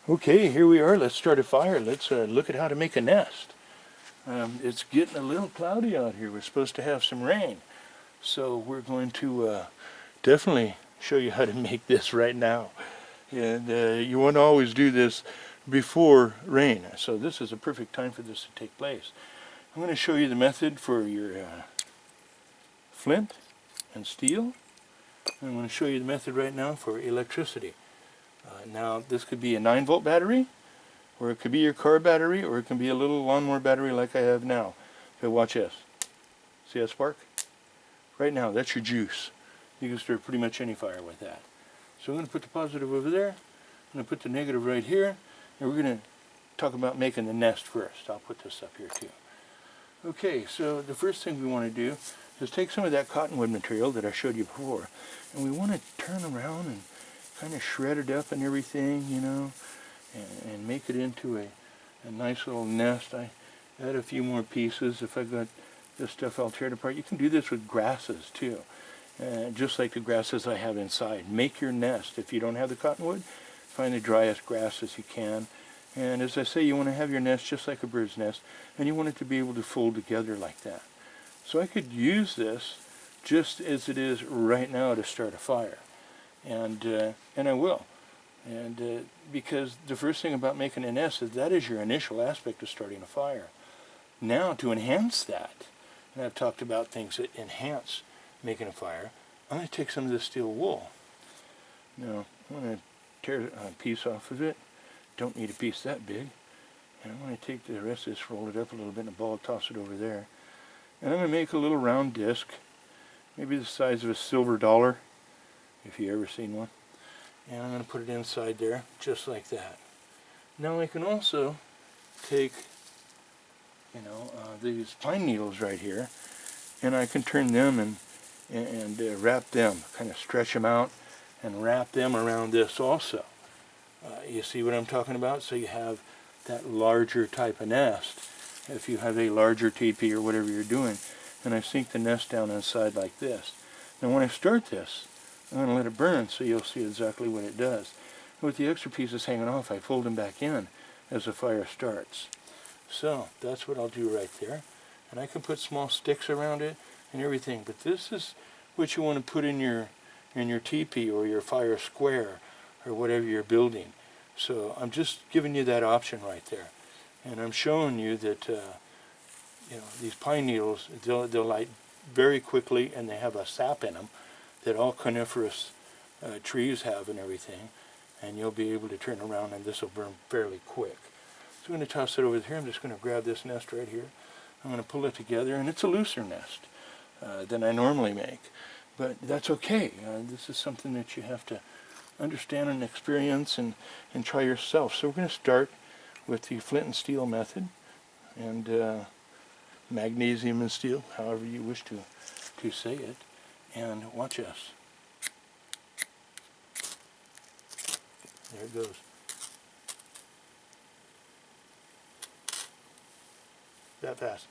Okay, here we are. Let's start a fire. Let's look at how to make a nest. It's getting a little cloudy out here. We're supposed to have some rain. So we're going to definitely show you how to make this right now. And you want to always do this before rain. So this is a perfect time for this to take place. I'm going to show you the method for your flint and steel. I'm going to show you the method right now for electricity. Now this could be a 9-volt battery, or it could be your car battery, or it can be a little lawnmower battery like I have now. Okay, watch this. See that spark? Right now, that's your juice. You can start pretty much any fire with that. So I'm going to put the positive over there. I'm going to put the negative right here. And we're going to talk about making the nest first. I'll put this up here too. Okay, so the first thing we want to do is take some of that cottonwood material that I showed you before. And we want to turn around and kind of shred it up and everything, you know, and make it into a nice little nest. I add a few more pieces. If I got this stuff all teared apart, you can do this with grasses too, just like the grasses I have inside. Make your nest. If you don't have the cottonwood, find the driest grasses you can. And as I say, you want to have your nest just like a bird's nest, and you want it to be able to fold together like that. So I could use this just as it is right now to start a fire. And I will. And because the first thing about making a nest is that is your initial aspect of starting a fire. Now to enhance that, and I've talked about things that enhance making a fire, I'm going to take some of this steel wool. Now I'm going to tear a piece off of it. Don't need a piece that big. And I'm going to take the rest of this, roll it up a little bit in a ball, toss it over there. And I'm going to make a little round disc, maybe the size of a silver dollar, if you've ever seen one. And I'm going to put it inside there, just like that. Now I can also take, these pine needles right here, and I can turn them and wrap them, kind of stretch them out, and wrap them around this also. You see what I'm talking about? So you have that larger type of nest, if you have a larger teepee or whatever you're doing. And I sink the nest down inside like this. Now when I start this, I'm going to let it burn so you'll see exactly what it does. And with the extra pieces hanging off, I fold them back in as the fire starts. So that's what I'll do right there. And I can put small sticks around it and everything. But this is what you want to put in your teepee or your fire square or whatever you're building. So I'm just giving you that option right there. And I'm showing you that these pine needles, they'll light very quickly, and they have a sap in them that all coniferous trees have and everything, and you'll be able to turn around and this will burn fairly quick. So I'm going to toss it over here. I'm just going to grab this nest right here. I'm going to pull it together, and it's a looser nest than I normally make, but that's okay. This is something that you have to understand and experience and try yourself. So we're going to start with the flint and steel method, and magnesium and steel, however you wish to say it. And watch us. There it goes. That fast.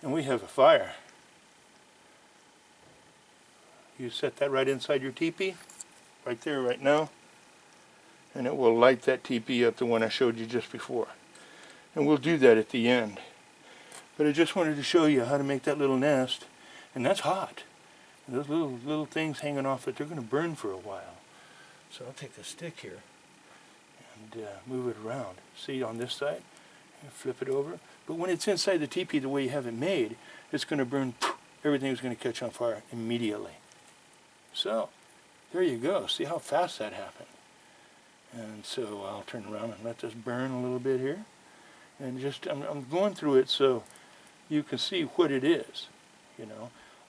And we have a fire. You set that right inside your teepee, right there, right now, and it will light that teepee up, the one I showed you just before. And we'll do that at the end. But I just wanted to show you how to make that little nest. And that's hot. And those little things hanging off it, they're going to burn for a while. So I'll take the stick here and move it around. See, on this side, and flip it over. But when it's inside the teepee the way you have it made, it's going to burn, everything's going to catch on fire immediately. So, there you go. See how fast that happened. And so I'll turn around and let this burn a little bit here. And just, I'm going through it so you can see what it is,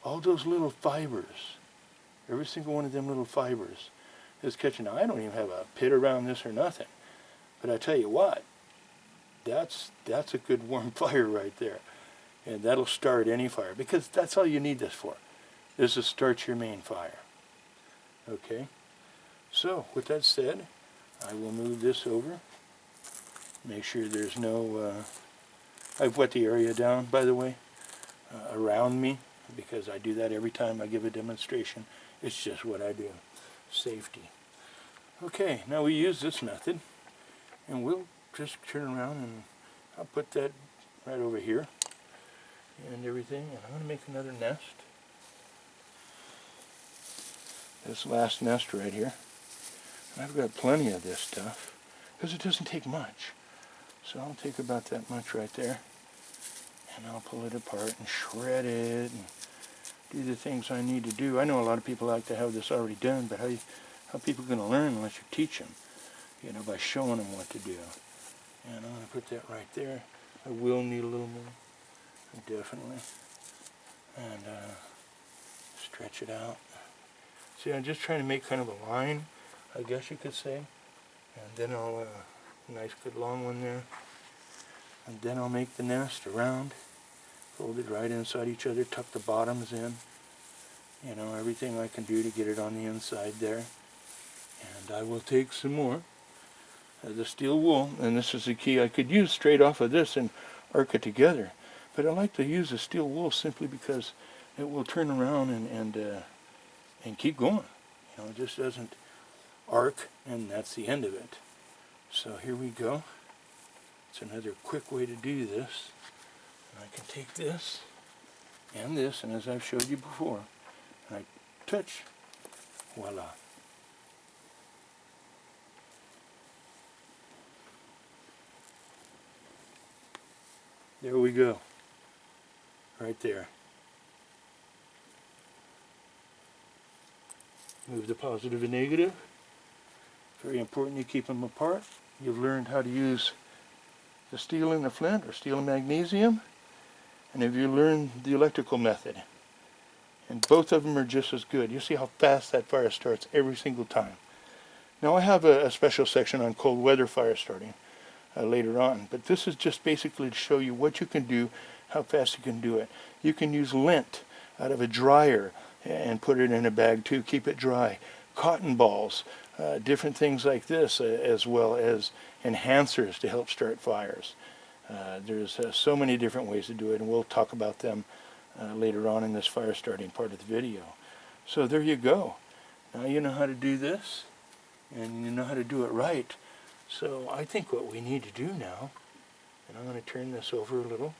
all those little fibers, every single one of them little fibers is catching. Now I don't even have a pit around this or nothing, but I tell you what, that's a good warm fire right there, and that'll start any fire, because that's all you need this for, is to start your main fire. Okay, so with that said, I will move this over. Make sure there's no, I've wet the area down, by the way, around me, because I do that every time I give a demonstration. It's just what I do. Safety. Okay, now we use this method, and we'll just turn around and I'll put that right over here and everything, and I'm going to make another nest. This last nest right here. And I've got plenty of this stuff because it doesn't take much. So I'll take about that much right there, and I'll pull it apart and shred it and do the things I need to do. I know a lot of people like to have this already done, but how people going to learn unless you teach them, you know, by showing them what to do. And I'm going to put that right there. I will need a little more, definitely. And stretch it out. See, I'm just trying to make kind of a line, I guess you could say. And then I'll, nice good long one there. And then I'll make the nest around, folded right inside each other, tuck the bottoms in. You know, everything I can do to get it on the inside there. And I will take some more of the steel wool, and this is the key. I could use straight off of this and arc it together, but I like to use the steel wool simply because it will turn around and keep going. You know, it just doesn't arc, and that's the end of it. So here we go. It's another quick way to do this. And I can take this, and as I've showed you before, and I touch, voila. There we go. Right there. Move the positive and negative. Very important you keep them apart. You've learned how to use the steel and the flint, or steel and magnesium. And have you learned the electrical method? And both of them are just as good. You see how fast that fire starts every single time. Now I have a special section on cold weather fire starting later on, but this is just basically to show you what you can do, how fast you can do it. You can use lint out of a dryer and put it in a bag too, keep it dry. Cotton balls, different things like this, as well as enhancers to help start fires. There's so many different ways to do it, and we'll talk about them later on in this fire starting part of the video. So there you go. Now you know how to do this, and you know how to do it right. So I think what we need to do now, and I'm going to turn this over a little.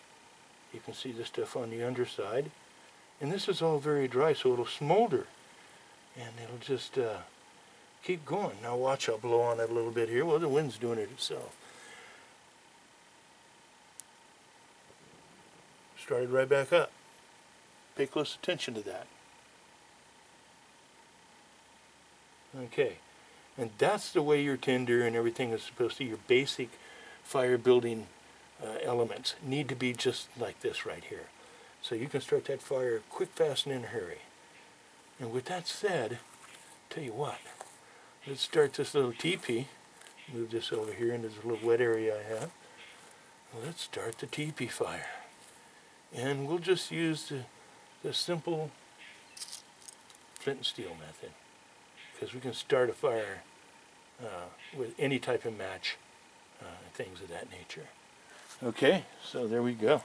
You can see the stuff on the underside. And this is all very dry, so it'll smolder. And it'll just keep going. Now watch, I'll blow on it a little bit here. Well, the wind's doing it itself. Started right back up. Pay close attention to that. Okay. And that's the way your tinder and everything is supposed to, your basic fire building elements need to be just like this right here. So you can start that fire quick, fast, and in a hurry. And with that said, tell you what, let's start this little teepee. Move this over here into this little wet area I have. Let's start the teepee fire. And we'll just use the simple flint and steel method, because we can start a fire with any type of match, things of that nature. Okay, so there we go.